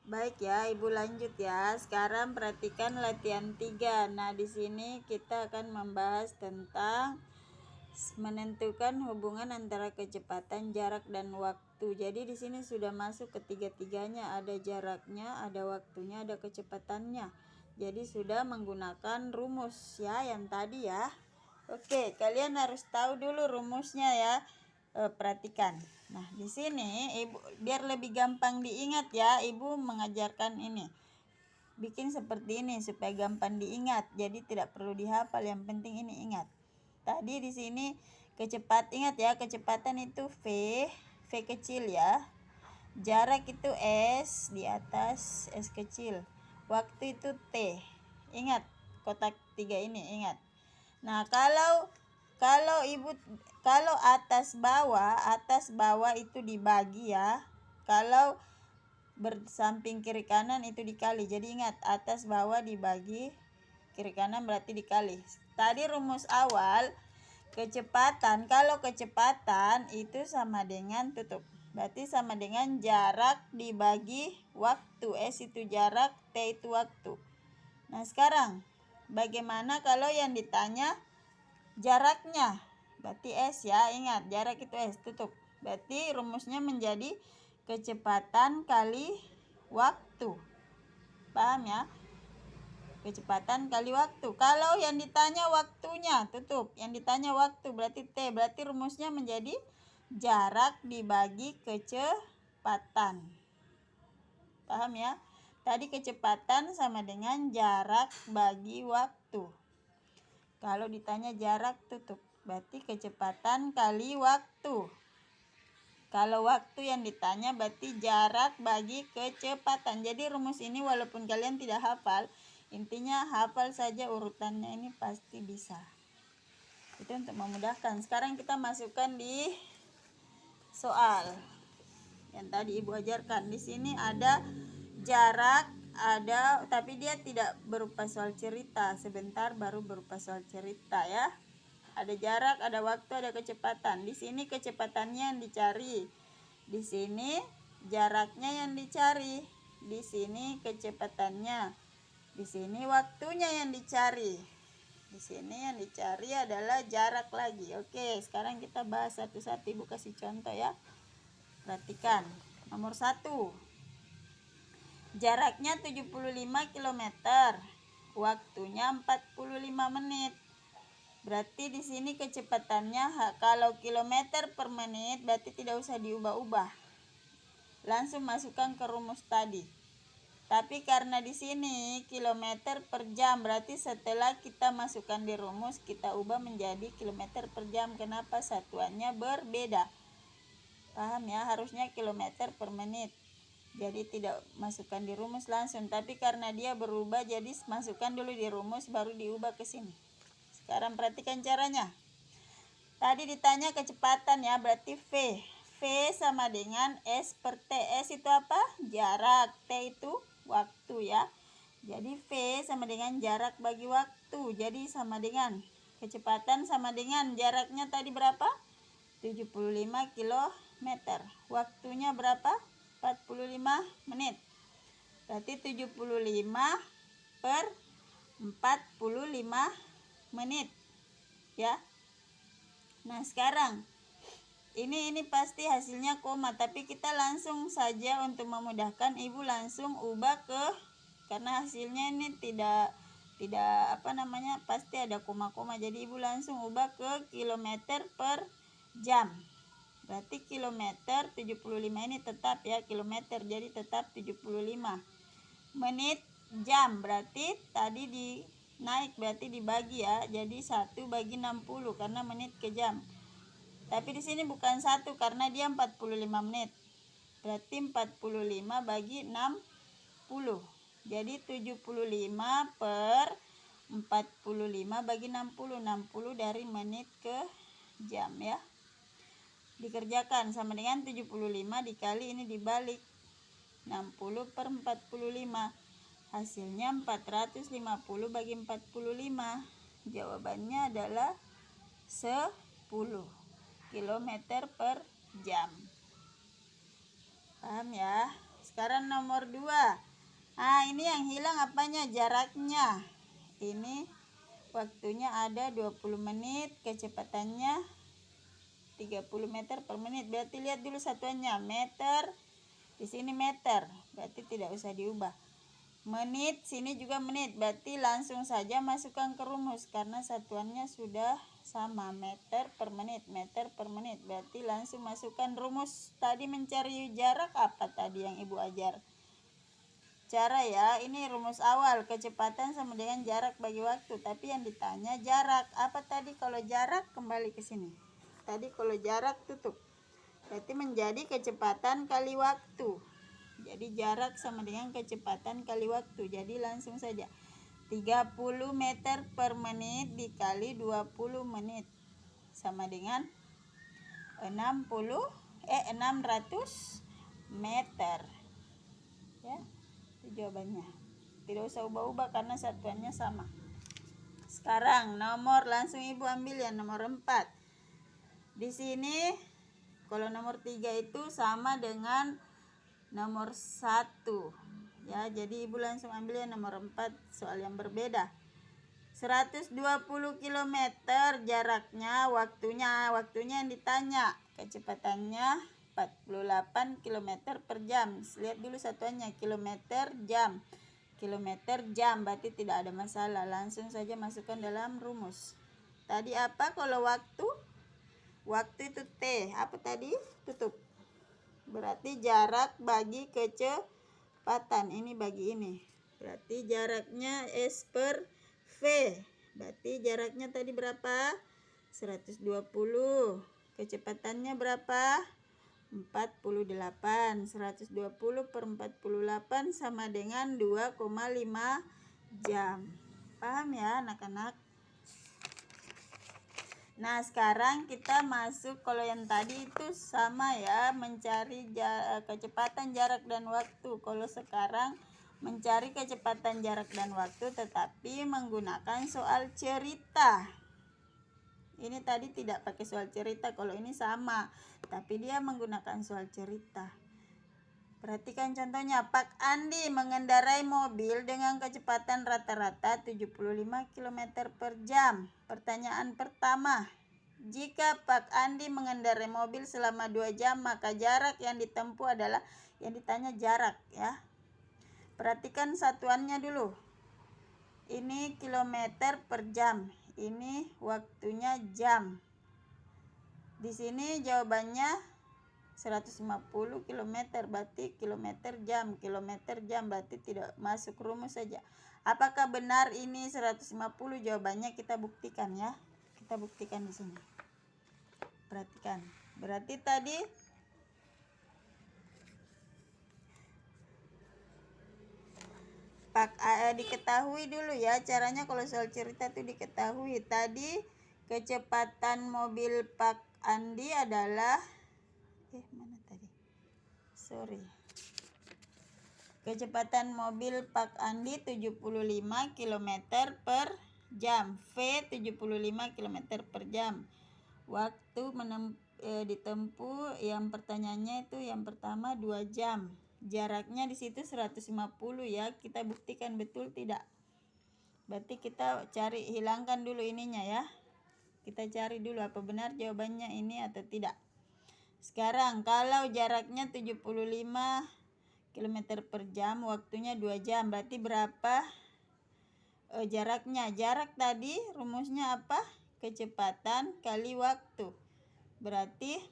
Baik ya, Ibu lanjut ya. Sekarang perhatikan latihan 3. Nah, di sini kita akan membahas tentang menentukan hubungan antara kecepatan, jarak, dan waktu. Jadi di sini sudah masuk ketiga-tiganya, ada jaraknya, ada waktunya, ada kecepatannya. Jadi sudah menggunakan rumus ya yang tadi ya. Oke, kalian harus tahu dulu rumusnya ya. Perhatikan. Nah, di sini Ibu biar lebih gampang diingat ya, Ibu mengajarkan ini. Bikin seperti ini supaya gampang diingat. Jadi tidak perlu dihafal, yang penting ini ingat. Tadi di sini ingat ya, kecepatan itu V kecil ya. Jarak itu S di atas S kecil. Waktu itu T. Ingat kotak 3 ini, ingat. Nah, kalau atas bawah itu dibagi ya. Kalau bersamping kiri kanan itu dikali. Jadi ingat, atas bawah dibagi, kiri kanan berarti dikali. Tadi rumus awal kecepatan, kalau kecepatan itu sama dengan berarti sama dengan jarak dibagi waktu. S itu jarak, T itu waktu. Nah, sekarang bagaimana kalau yang ditanya jaraknya? Berarti S ya, ingat jarak itu S, Berarti rumusnya menjadi kecepatan kali waktu. Paham ya? Kecepatan kali waktu. Kalau yang ditanya waktunya, Yang ditanya waktu berarti T. Berarti rumusnya menjadi jarak dibagi kecepatan. Paham ya? Tadi kecepatan sama dengan jarak bagi waktu. Kalau ditanya jarak, berarti kecepatan kali waktu. Kalau waktu yang ditanya berarti jarak bagi kecepatan. Jadi rumus ini walaupun kalian tidak hafal, intinya hafal saja urutannya, ini pasti bisa. Itu untuk memudahkan. Sekarang kita masukkan di soal yang tadi Ibu ajarkan. Di sini ada jarak, tapi dia tidak berupa soal cerita. Sebentar baru berupa soal cerita ya. Ada jarak, ada waktu, ada kecepatan. Di sini kecepatannya yang dicari. Di sini jaraknya yang dicari. Di sini kecepatannya. Di sini waktunya yang dicari. Di sini yang dicari adalah jarak lagi. Oke, sekarang kita bahas satu-satu. Ibu kasih contoh ya. Perhatikan. Nomor 1. Jaraknya 75 km. Waktunya 45 menit. Berarti di sini kecepatannya kalau kilometer per menit berarti tidak usah diubah-ubah. Langsung masukkan ke rumus tadi. Tapi karena di sini kilometer per jam, berarti setelah kita masukkan di rumus kita ubah menjadi kilometer per jam. Kenapa? Satuannya berbeda. Paham ya? Harusnya kilometer per menit. Jadi tidak masukkan di rumus langsung, tapi karena dia berubah jadi masukkan dulu di rumus baru diubah ke sini. Sekarang perhatikan caranya. Tadi ditanya kecepatan ya, berarti V. V sama dengan S per T. S itu apa? Jarak. T itu waktu ya. Jadi V sama dengan jarak bagi waktu. Jadi sama dengan kecepatan sama dengan jaraknya tadi berapa? 75 km. Waktunya berapa? 45 menit. Berarti 75 per 45 menit ya. Nah, sekarang ini pasti hasilnya koma, tapi kita langsung saja untuk memudahkan Ibu langsung ubah karena hasilnya ini tidak pasti ada koma-koma. Jadi Ibu langsung ubah ke kilometer per jam. Berarti kilometer 75 ini tetap ya kilometer, jadi tetap 75. Menit jam berarti tadi naik berarti dibagi ya. Jadi 1 bagi 60 karena menit ke jam. Tapi di sini bukan 1 karena dia 45 menit. Berarti 45 bagi 60. Jadi 75 per 45 bagi 60. 60 dari menit ke jam ya. Dikerjakan sama dengan 75 dikali ini dibalik. 60 per 45. Hasilnya 450 bagi 45. Jawabannya adalah 10 km per jam. Paham ya? Sekarang nomor 2. Nah, ini yang hilang apanya? Jaraknya. Ini waktunya ada 20 menit, kecepatannya 30 meter per menit. Berarti lihat dulu satuannya, meter. Di sini meter, berarti tidak usah diubah. Menit, sini juga menit, berarti langsung saja masukkan ke rumus karena satuannya sudah sama, meter per menit, meter per menit. Berarti langsung masukkan rumus. Tadi mencari jarak apa tadi yang Ibu ajar? Cara ya, ini rumus awal, kecepatan sama dengan jarak bagi waktu. Tapi yang ditanya jarak. Apa tadi kalau jarak? Kembali ke sini. Tadi kalau jarak tutup. Berarti menjadi kecepatan kali waktu. Jadi jarak sama dengan kecepatan kali waktu. Jadi langsung saja. 30 meter per menit dikali 20 menit. Sama dengan 600 meter. Ya. Itu jawabannya. Tidak usah ubah-ubah karena satuannya sama. Sekarang nomor, langsung Ibu ambil ya nomor 4. Di sini kalau nomor 3 itu sama dengan nomor 1. Ya, jadi Ibu langsung ambil ya nomor 4, soal yang berbeda. 120 km jaraknya, waktunya yang ditanya. Kecepatannya 48 km per jam. Lihat dulu satuannya, kilometer jam. Kilometer jam, berarti tidak ada masalah. Langsung saja masukkan dalam rumus. Tadi apa kalau waktu? Waktu itu T. Apa tadi? Tutup. Berarti jarak bagi kecepatan. Ini bagi ini. Berarti jaraknya S per V. Berarti jaraknya tadi berapa? 120. Kecepatannya berapa? 48. 120 per 48 sama dengan 2,5 jam. Paham ya anak-anak? Nah, sekarang kita masuk, kalau yang tadi itu sama ya, mencari kecepatan, jarak, dan waktu. Kalau sekarang mencari kecepatan, jarak, dan waktu tetapi menggunakan soal cerita. Ini tadi tidak pakai soal cerita, kalau ini sama, tapi dia menggunakan soal cerita. Perhatikan contohnya, Pak Andi mengendarai mobil dengan kecepatan rata-rata 75 km per jam. Pertanyaan pertama, jika Pak Andi mengendarai mobil selama 2 jam, maka jarak yang ditempuh adalah, yang ditanya jarak ya. Perhatikan satuannya dulu. Ini kilometer per jam, ini waktunya jam. Di sini jawabannya 150 km, berarti kilometer jam berarti tidak masuk rumus saja. Apakah benar ini 150? Jawabannya kita buktikan ya. Kita buktikan di sini. Perhatikan. Berarti tadi diketahui dulu ya caranya kalau soal cerita itu diketahui. Tadi kecepatan mobil Pak Andi adalah mana tadi? Kecepatan mobil Pak Andi 75 km per jam. V 75 km per jam. Waktu ditempuh, yang pertanyaannya itu yang pertama 2 jam. Jaraknya di situ 150 ya. Kita buktikan betul tidak. Berarti kita cari, hilangkan dulu ininya ya. Kita cari dulu apa benar jawabannya ini atau tidak. Sekarang kalau jaraknya 75 km per jam, waktunya 2 jam. Berarti berapa jaraknya? Jarak tadi rumusnya apa? Kecepatan kali waktu. Berarti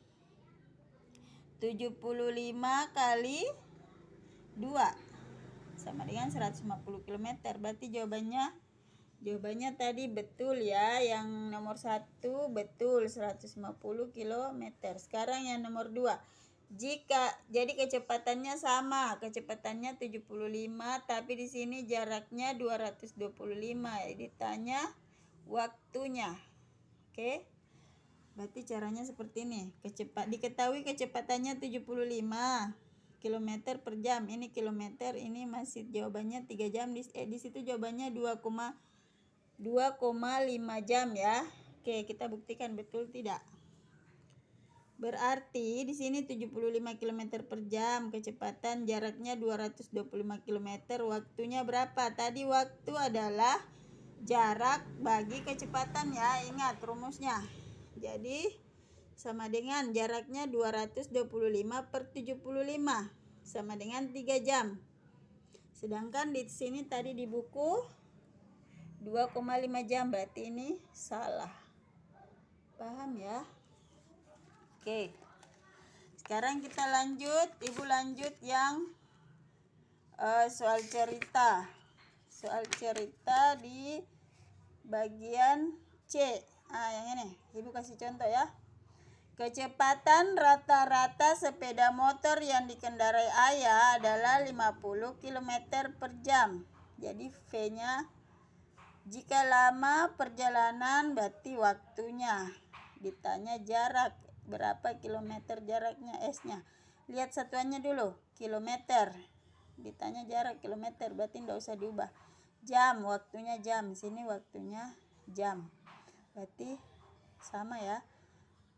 75 kali 2 sama dengan 150 km. Berarti jawabannya tadi betul ya. Yang nomor 1 betul, 150 km. Sekarang yang nomor 2. Jadi kecepatannya sama, kecepatannya 75, tapi di sini jaraknya 225. Ditanya waktunya. Oke. Berarti caranya seperti ini. Diketahui kecepatannya 75 km per jam. Ini kilometer, ini masih jawabannya 3 jam. Di situ jawabannya 2,5 jam ya. Oke, kita buktikan betul tidak. Berarti di sini 75 km per jam, kecepatan jaraknya 225 km, waktunya berapa? Tadi waktu adalah jarak bagi kecepatan ya, ingat rumusnya. Jadi sama dengan jaraknya 225 per 75 sama dengan 3 jam. Sedangkan di sini tadi di buku 2,5 jam, berarti ini salah. Paham ya? Oke. Sekarang kita lanjut, Ibu lanjut yang soal cerita. Soal cerita di bagian C. Yang ini, Ibu kasih contoh ya. Kecepatan rata-rata sepeda motor yang dikendarai ayah adalah 50 km per jam. Jadi V-nya, jika lama perjalanan berarti waktunya. Ditanya jarak, berapa kilometer jaraknya, S-nya. Lihat satuannya dulu, kilometer. Ditanya jarak, kilometer, berarti tidak usah diubah. Jam, waktunya jam, sini waktunya jam. Berarti sama ya.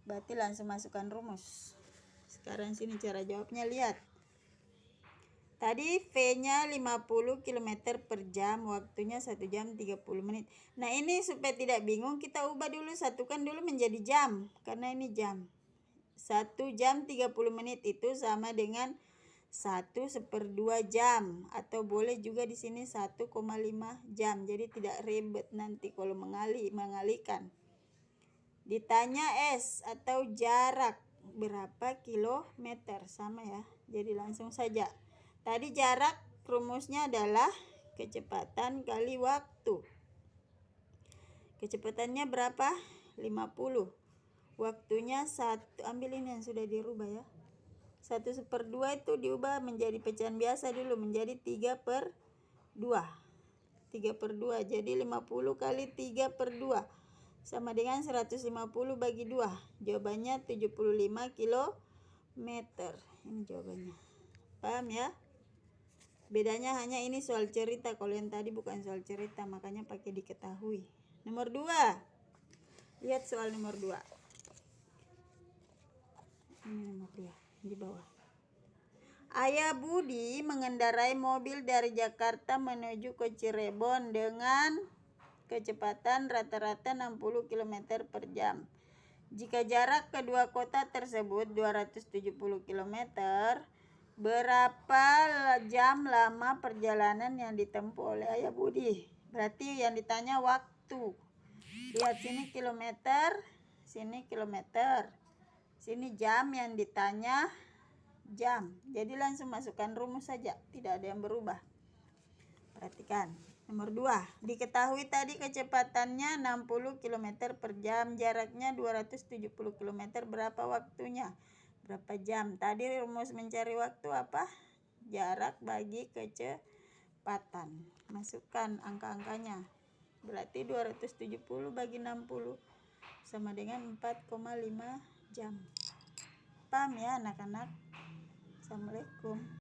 Berarti langsung masukkan rumus. Sekarang sini cara jawabnya, lihat. Tadi V-nya 50 km per jam, waktunya 1 jam 30 menit. Nah ini supaya tidak bingung, kita ubah dulu, satukan dulu menjadi jam. Karena ini jam. 1 jam 30 menit itu sama dengan 1/2 jam. Atau boleh juga di sini 1,5 jam. Jadi tidak ribet nanti kalau mengalihkan. Ditanya S atau jarak, berapa kilometer, sama ya. Jadi langsung saja. Tadi jarak rumusnya adalah kecepatan kali waktu. Kecepatannya berapa? 50. Waktunya 1, ambil ini yang sudah dirubah ya. 1/2 itu diubah menjadi pecahan biasa dulu, menjadi 3/2. 3/2, jadi 50 kali 3/2 sama dengan 150 bagi 2. Jawabannya 75 km. Ini jawabannya. Paham ya? Bedanya hanya ini soal cerita, kalau yang tadi bukan soal cerita, makanya pakai diketahui. Nomor 2. Lihat soal nomor 2. Ini nomor 2 di bawah. Ayah Budi mengendarai mobil dari Jakarta menuju ke Cirebon dengan kecepatan rata-rata 60 km per jam. Jika jarak kedua kota tersebut 270 km, berapa jam lama perjalanan yang ditempuh oleh Ayah Budi? Berarti yang ditanya waktu. Lihat sini kilometer, sini kilometer. Sini jam, yang ditanya jam. Jadi langsung masukkan rumus saja, tidak ada yang berubah. Perhatikan. Nomor 2. Diketahui tadi kecepatannya 60 km per jam, jaraknya 270 km, berapa waktunya? Berapa jam? Tadi rumus mencari waktu apa? Jarak bagi kecepatan. Masukkan angka-angkanya. Berarti 270 bagi 60 sama dengan 4,5 jam. Paham ya anak-anak? Assalamualaikum.